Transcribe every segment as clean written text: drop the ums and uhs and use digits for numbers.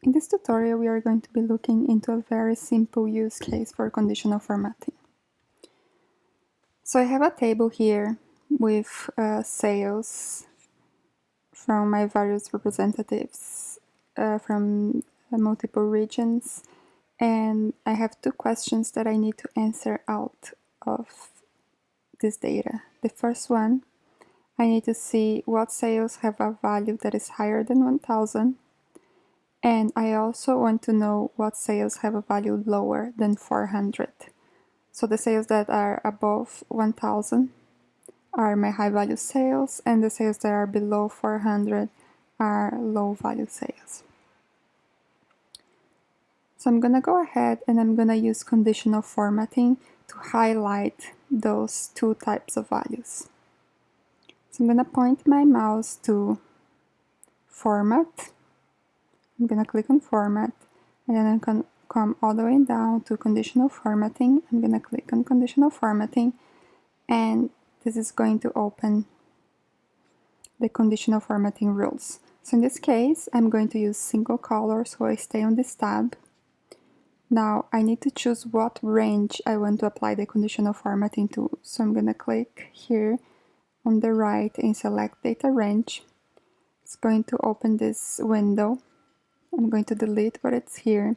In this tutorial, we are going to be looking into a very simple use case for conditional formatting. So I have a table here with sales from my various representatives from multiple regions, and I have two questions that I need to answer out of this data. The first one, I need to see what sales have a value that is higher than 1,000. And I also want to know what sales have a value lower than 400. So the sales that are above 1,000 are my high value sales, and the sales that are below 400 are low value sales. So I'm going to go ahead and I'm going to use conditional formatting to highlight those two types of values. So I'm going to point my mouse to Format. I'm going to click on Format, and then I'm going to come all the way down to Conditional Formatting. I'm going to click on Conditional Formatting, and this is going to open the Conditional Formatting rules. So in this case, I'm going to use single color, so I stay on this tab. Now I need to choose what range I want to apply the Conditional Formatting to. So I'm going to click here on the right and select Data Range. It's going to open this window. I'm going to delete what it's here,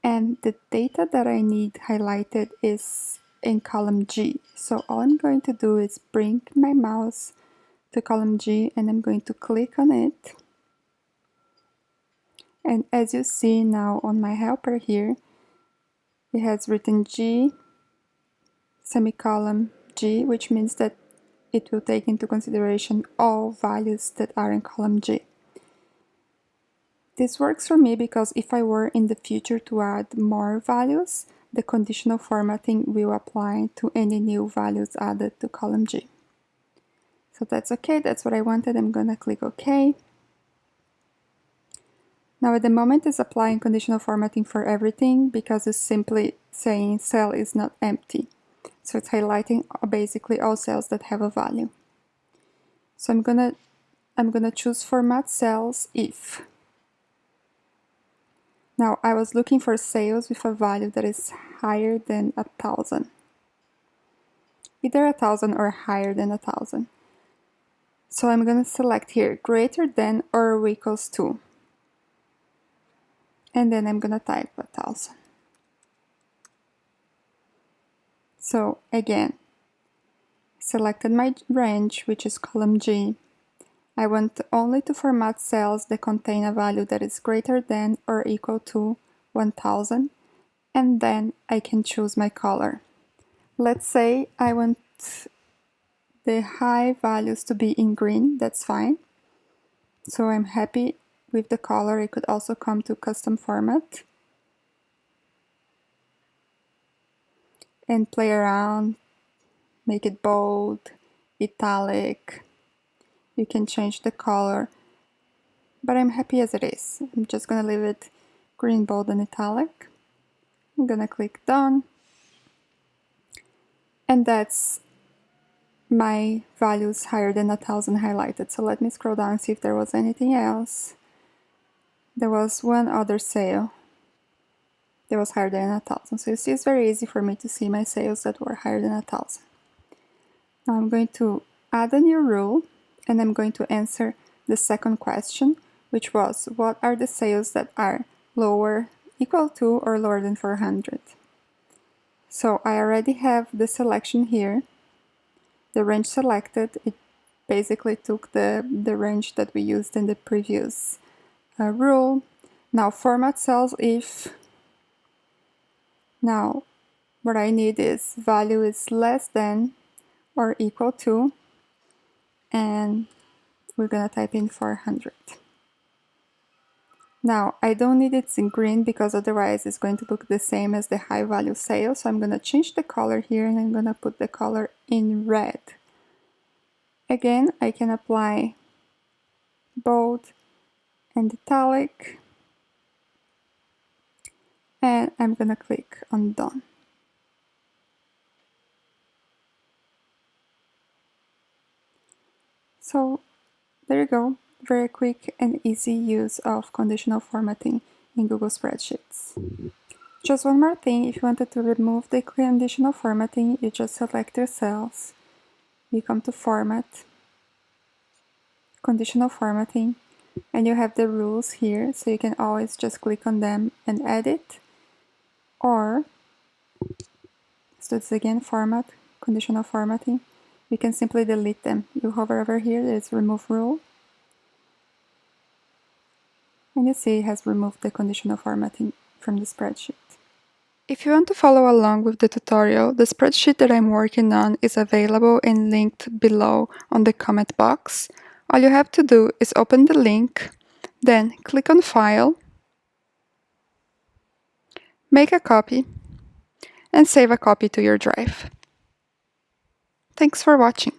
and the data that I need highlighted is in column G. So all I'm going to do is bring my mouse to column G, and I'm going to click on it. And as you see now on my helper here, it has written G semicolon G, which means that it will take into consideration all values that are in column G. This works for me because if I were in the future to add more values, the conditional formatting will apply to any new values added to column G. So that's okay, that's what I wanted. I'm going to click OK. Now at the moment it's applying conditional formatting for everything because it's simply saying cell is not empty. So it's highlighting basically all cells that have a value. So I'm gonna choose Format Cells If. Now I was looking for sales with a value that is higher than 1,000. Either 1,000 or higher than 1,000. So I'm going to select here greater than or equals to. And then I'm going to type 1,000. So again, selected my range, which is column G. I want only to format cells that contain a value that is greater than or equal to 1,000, and then I can choose my color. Let's say I want the high values to be in green, that's fine. So I'm happy with the color. I could also come to custom format and play around, make it bold, italic. You can change the color, but I'm happy as it is. I'm just gonna leave it green, bold, and italic. I'm gonna click done, and that's my values higher than 1,000 highlighted. So let me scroll down and see if there was anything else. There was one other sale that was higher than 1,000. So you see, it's very easy for me to see my sales that were higher than 1,000. Now I'm going to add a new rule, and I'm going to answer the second question, which was what are the sales that are lower, equal to, or lower than 400? So I already have the selection here. The range selected, it basically took the range that we used in the previous rule. Now Format Cells If. Now what I need is value is less than or equal to, and we're gonna type in 400. Now I don't need it in green because otherwise it's going to look the same as the high value sale, so I'm gonna change the color here and I'm gonna put the color in red. Again, I can apply bold and italic, and I'm gonna click on done. So there you go, very quick and easy use of conditional formatting in Google Spreadsheets. Just one more thing, if you wanted to remove the conditional formatting, you just select your cells, you come to Format, Conditional Formatting, and you have the rules here, so you can always just click on them and edit, or, let's do this again, Format, Conditional Formatting, you can simply delete them. You hover over here, there's Remove Rule, and you see it has removed the conditional formatting from the spreadsheet. If you want to follow along with the tutorial, the spreadsheet that I'm working on is available and linked below on the comment box. All you have to do is open the link, then click on File, make a copy, and save a copy to your drive. Thanks for watching.